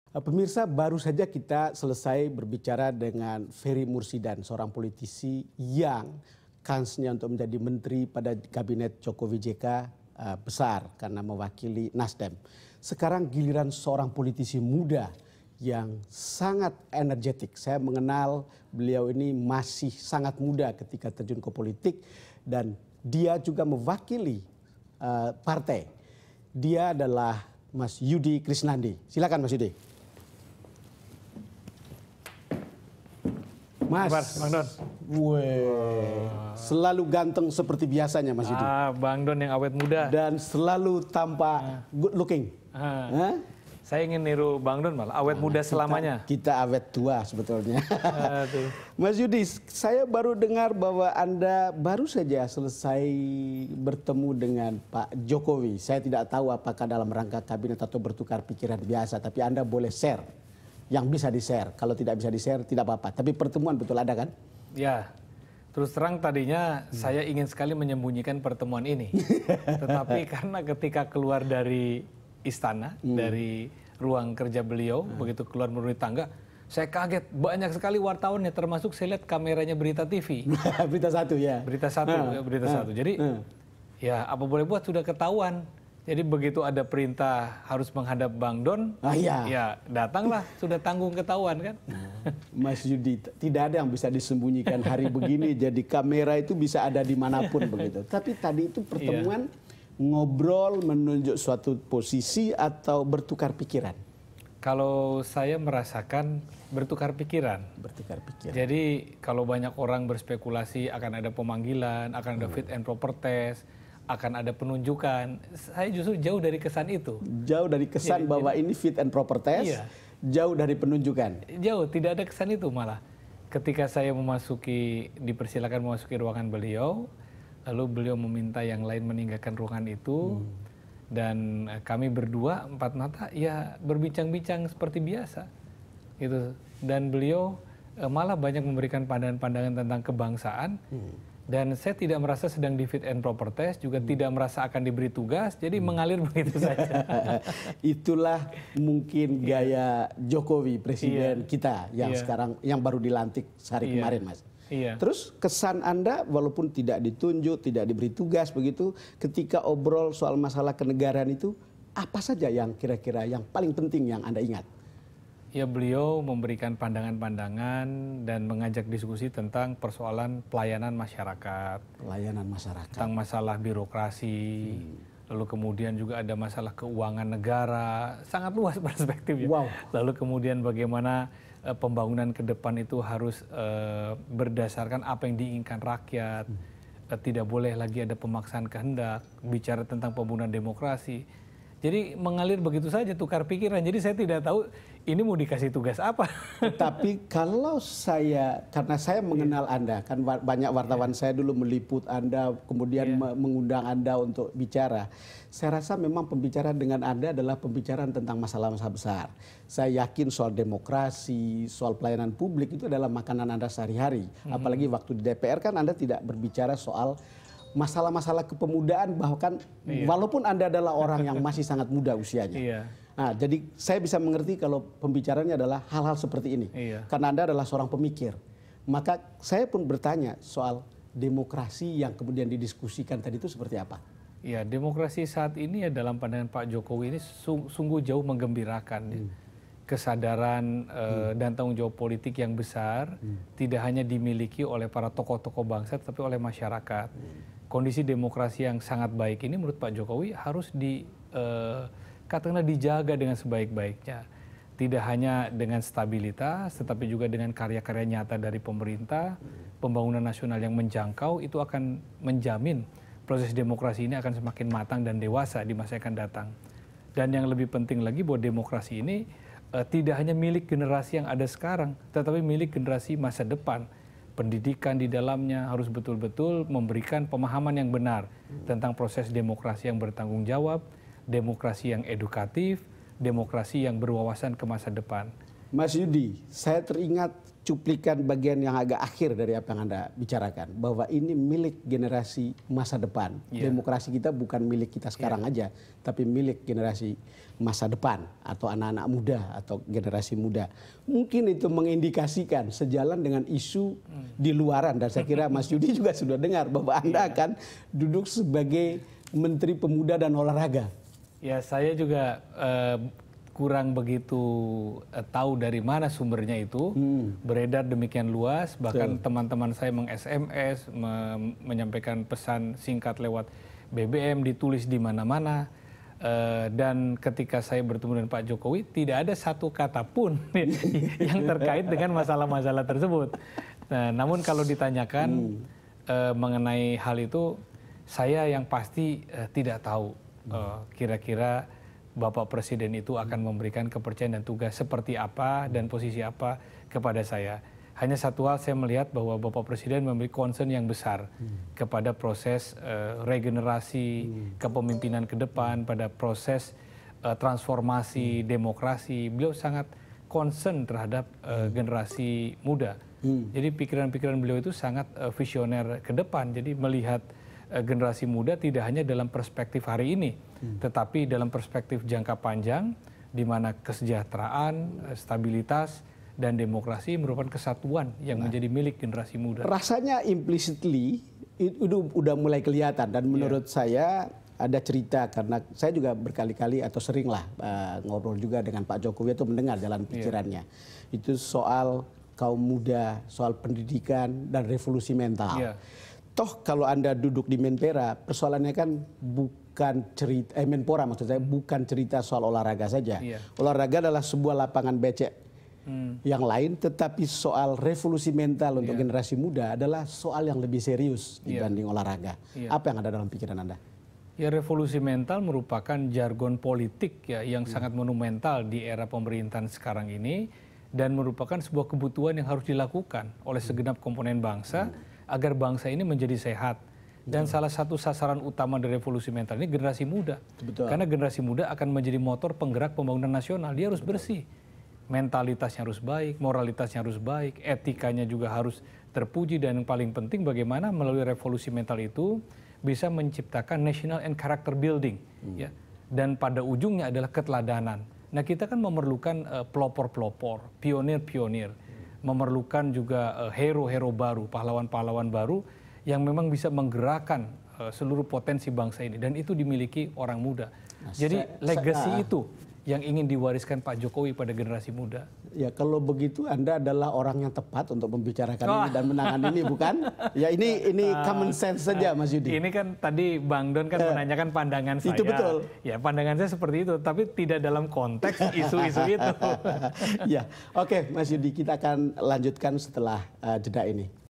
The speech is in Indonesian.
Pemirsa, baru saja kita selesai berbicara dengan Ferry Mursidan, seorang politisi yang kansnya untuk menjadi menteri pada kabinet Jokowi JK besar karena mewakili Nasdem. Sekarang giliran seorang politisi muda yang sangat energetik. Saya mengenal beliau ini masih sangat muda ketika terjun ke politik dan dia juga mewakili partai. Dia adalah Mas Yudi Krisnandi. Silakan Mas Yudi. Mas, Bang Don. Selalu ganteng seperti biasanya Mas Yudi. Bang Don yang awet muda. Dan selalu tampak good looking. Saya ingin niru Bang Don malah, awet muda selamanya. Kita awet tua sebetulnya. Mas Yudi, saya baru dengar bahwa Anda baru saja selesai bertemu dengan Pak Jokowi. Saya tidak tahu apakah dalam rangka kabinet atau bertukar pikiran biasa, tapi Anda boleh share. Yang bisa di-share, kalau tidak bisa di-share tidak apa-apa. Tapi pertemuan betul ada kan? Ya, terus terang tadinya saya ingin sekali menyembunyikan pertemuan ini. Tetapi karena ketika keluar dari istana, dari ruang kerja beliau, begitu keluar melalui tangga, saya kaget banyak sekali wartawannya, termasuk saya lihat kameranya Berita TV. Berita Satu ya? Berita Satu. Jadi ya apa boleh buat sudah ketahuan. Jadi begitu ada perintah harus menghadap Bang Don, ya datanglah, sudah tanggung ketahuan kan. Mas Yudi, tidak ada yang bisa disembunyikan hari begini, jadi kamera itu bisa ada dimanapun begitu. Tapi tadi itu pertemuan ngobrol menunjuk suatu posisi atau bertukar pikiran? Kalau saya merasakan bertukar pikiran. Bertukar pikiran. Jadi kalau banyak orang berspekulasi akan ada pemanggilan, akan ada fit and proper test, akan ada penunjukan. Saya justru jauh dari kesan itu. Jauh dari kesan bahwa ini fit and proper test, jauh dari penunjukan. Jauh, tidak ada kesan itu malah. Ketika saya dipersilakan memasuki ruangan beliau, lalu beliau meminta yang lain meninggalkan ruangan itu, dan kami berdua empat mata ya berbincang-bincang seperti biasa. Gitu. Dan beliau malah banyak memberikan pandangan-pandangan tentang kebangsaan. Dan saya tidak merasa sedang di fit and proper test, juga tidak merasa akan diberi tugas, jadi mengalir begitu saja. Itulah mungkin gaya Jokowi, presiden kita yang sekarang, yang baru dilantik sehari kemarin, Mas. Terus kesan Anda, walaupun tidak ditunjuk, tidak diberi tugas begitu, ketika obrol soal masalah kenegaraan itu, apa saja yang kira-kira yang paling penting yang Anda ingat? Ya, beliau memberikan pandangan-pandangan dan mengajak diskusi tentang persoalan pelayanan masyarakat. Pelayanan masyarakat. Tentang masalah birokrasi, lalu kemudian juga ada masalah keuangan negara, sangat luas perspektifnya. Lalu kemudian bagaimana pembangunan ke depan itu harus berdasarkan apa yang diinginkan rakyat, tidak boleh lagi ada pemaksaan kehendak, bicara tentang pembangunan demokrasi. Jadi mengalir begitu saja, tukar pikiran. Jadi saya tidak tahu ini mau dikasih tugas apa. Tapi kalau karena saya mengenal Anda, kan banyak wartawan saya dulu meliput Anda, kemudian mengundang Anda untuk bicara. Saya rasa memang pembicaraan dengan Anda adalah pembicaraan tentang masalah-masalah besar. Saya yakin soal demokrasi, soal pelayanan publik itu adalah makanan Anda sehari-hari. Apalagi waktu di DPR kan Anda tidak berbicara soal masalah-masalah kepemudaan, bahkan walaupun Anda adalah orang yang masih sangat muda usianya. Nah, jadi saya bisa mengerti kalau pembicaranya adalah hal-hal seperti ini. Karena Anda adalah seorang pemikir. Maka saya pun bertanya soal demokrasi yang kemudian didiskusikan tadi itu seperti apa? Ya, demokrasi saat ini ya dalam pandangan Pak Jokowi ini sungguh jauh menggembirakan. Kesadaran dan tanggung jawab politik yang besar tidak hanya dimiliki oleh para tokoh-tokoh bangsa, tapi oleh masyarakat. Kondisi demokrasi yang sangat baik ini menurut Pak Jokowi harus katakanlah dijaga dengan sebaik-baiknya. Tidak hanya dengan stabilitas, tetapi juga dengan karya-karya nyata dari pemerintah, pembangunan nasional yang menjangkau, itu akan menjamin proses demokrasi ini akan semakin matang dan dewasa di masa yang akan datang. Dan yang lebih penting lagi bahwa demokrasi ini tidak hanya milik generasi yang ada sekarang, tetapi milik generasi masa depan. Pendidikan di dalamnya harus betul-betul memberikan pemahaman yang benar tentang proses demokrasi yang bertanggung jawab, demokrasi yang edukatif, demokrasi yang berwawasan ke masa depan. Mas Yudi, saya teringat cuplikan bagian yang agak akhir dari apa yang Anda bicarakan, bahwa ini milik generasi masa depan. Demokrasi kita bukan milik kita sekarang aja, tapi milik generasi masa depan atau anak-anak muda atau generasi muda. Mungkin itu mengindikasikan sejalan dengan isu di luaran, dan saya kira Mas Yudi juga sudah dengar bahwa Anda akan duduk sebagai Menteri Pemuda dan Olahraga. Ya, saya juga kurang begitu tahu dari mana sumbernya itu, beredar demikian luas, bahkan teman-teman saya meng-SMS, menyampaikan pesan singkat lewat BBM, ditulis di mana-mana, dan ketika saya bertemu dengan Pak Jokowi, tidak ada satu kata pun yang terkait dengan masalah-masalah tersebut. Nah, namun kalau ditanyakan mengenai hal itu, saya yang pasti tidak tahu kira-kira Bapak Presiden itu akan memberikan kepercayaan dan tugas seperti apa dan posisi apa kepada saya. Hanya satu hal, saya melihat bahwa Bapak Presiden memiliki concern yang besar kepada proses regenerasi kepemimpinan ke depan, pada proses transformasi demokrasi. Beliau sangat concern terhadap generasi muda. Jadi pikiran-pikiran beliau itu sangat visioner ke depan. Jadi melihat generasi muda tidak hanya dalam perspektif hari ini, tetapi dalam perspektif jangka panjang, di mana kesejahteraan, stabilitas, dan demokrasi merupakan kesatuan yang menjadi milik generasi muda. Rasanya implicitly itu udah mulai kelihatan, dan menurut saya ada cerita, karena saya juga berkali-kali atau seringlah ngobrol juga dengan Pak Jokowi atau mendengar jalan pikirannya. Itu soal kaum muda, soal pendidikan dan revolusi mental. Toh kalau Anda duduk di Menpora, persoalannya kan bukan cerita, Menpora maksud saya, bukan cerita soal olahraga saja. Olahraga adalah sebuah lapangan becek yang lain, tetapi soal revolusi mental untuk generasi muda adalah soal yang lebih serius dibanding olahraga. Apa yang ada dalam pikiran Anda? Ya, revolusi mental merupakan jargon politik ya yang sangat monumental di era pemerintahan sekarang ini, dan merupakan sebuah kebutuhan yang harus dilakukan oleh segenap komponen bangsa agar bangsa ini menjadi sehat. Dan salah satu sasaran utama dari revolusi mental ini generasi muda. Karena generasi muda akan menjadi motor penggerak pembangunan nasional. Dia harus bersih. Mentalitasnya harus baik, moralitasnya harus baik, etikanya juga harus terpuji, dan yang paling penting bagaimana melalui revolusi mental itu bisa menciptakan national and character building. Ya. Dan pada ujungnya adalah keteladanan. Nah, kita kan memerlukan pelopor-pelopor, pionir-pionir. Memerlukan juga hero-hero baru, pahlawan-pahlawan baru yang memang bisa menggerakkan seluruh potensi bangsa ini, dan itu dimiliki orang muda. Jadi legacy itu yang ingin diwariskan Pak Jokowi pada generasi muda. Ya, kalau begitu Anda adalah orang yang tepat untuk membicarakan ini dan menangani ini, bukan? Ya, ini common sense saja, Mas Yudi. Ini kan tadi Bang Don kan menanyakan pandangan saya. Itu betul. Ya, pandangan saya seperti itu, tapi tidak dalam konteks isu-isu itu. Ya, oke, Mas Yudi, kita akan lanjutkan setelah jeda ini.